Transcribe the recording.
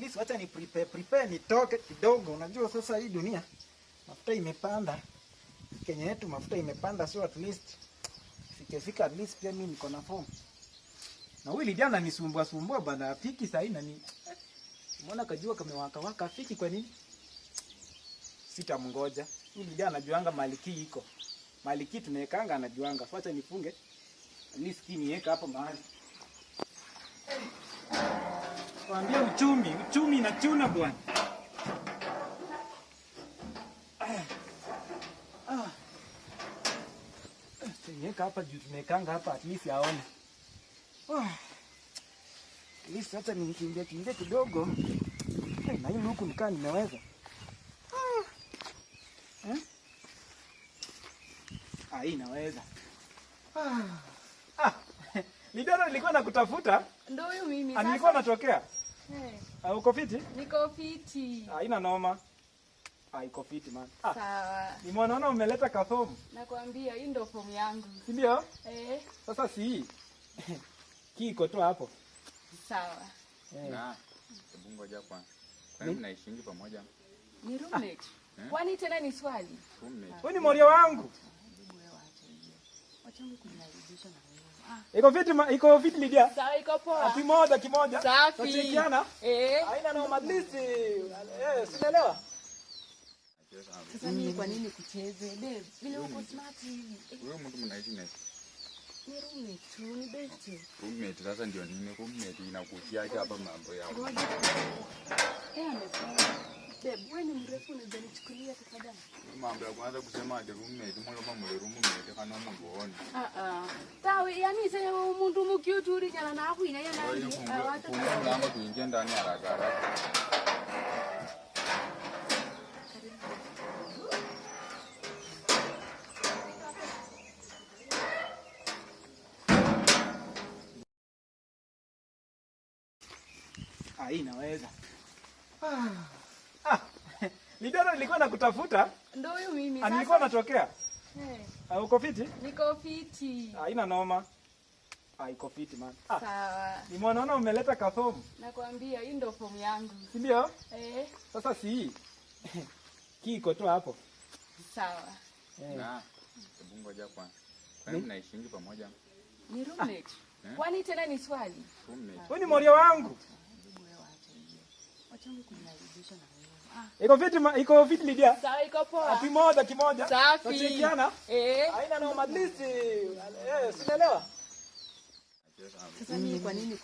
least wacha ni prepare nitoke kidogo. Unajua sasa hii dunia mafuta imepanda. Kenya yetu mafuta imepanda, so at least fika at least pia mimi niko na form. Na huyu Lydia ananisumbua bana, afiki saa hii nani. Umeona kajua kamewaka afiki kwa nini? Sitamngoja. Huyu Lydia anajuanga maliki iko. Maliki tunawekanga anajuanga. Acha nifunge. At least niweka hapo mahali. Waambia uchumi inachuna bwana. Niweka hapa juu tumekanga hapa at least aone. At least hata nikimbia kidogo. Na hii huku nikaa nimeweza. Hii naweza. Lidana nilikuwa nakutafuta. Ndio huyu mimi sasa. Nilikuwa natokea. Uko fiti? Niko fiti. Haina noma. Iko fiti man. Sawa. Nimeona umeleta kafomu. Nakwambia hii ndio fomu yangu. Si ndio? Sasa si hii. Kiko tu hapo. Sawa. Na hebu ngoja kwa. Kwani mnaishingi pamoja? Ni roommate. Kwani tena ni swali? Roommate. Wewe ni morio wangu. Wacha kuniharibisha na wewe. Iko fiti Lydia. Sawa, iko poa. Kimoja. Safi. Tuchekiana. Haina noma at least. Sinaelewa. Sasa mimi kwa nini kucheze? Babe, vile uko smart hivi. Wewe mtu mnaishi naye. Ni roommate tu, ni best. Roommate sasa ndio nini? Roommate inakutia hapa mambo yao. Ngoja. Amesema. Babe, wewe ni mrefu unaweza nichukulia tafadhali. Mambo ya kwanza kusema ati roommate, mbona kama roommate kana muone. Tawe, yani sasa umuntu mukiuturi nyala na kuina yana. Funga ngamo tuingie ndani haraka. Hii naweza. Lidana nilikuwa nakutafuta. Ndio huyu mimi sasa. Nilikuwa natokea. Uko fiti? Niko fiti. Haina noma. Iko fiti man. Sawa. Nimeona umeleta kafomu. Nakwambia hii ndio fomu yangu. Si ndio? Sasa si hii. Kiko tu hapo. Sawa. Na hebu ngoja kwa. Kwani mnaishingi pamoja? Ni roommate. Kwani tena ni swali? Roommate. Wewe ni morio wangu. Wacha kuniharibisha na wewe. Iko fiti Lydia. Sawa, iko poa. Kimoja. Safi. Tuchekiana. Haina noma at least. Sinaelewa. Sasa mimi kwa nini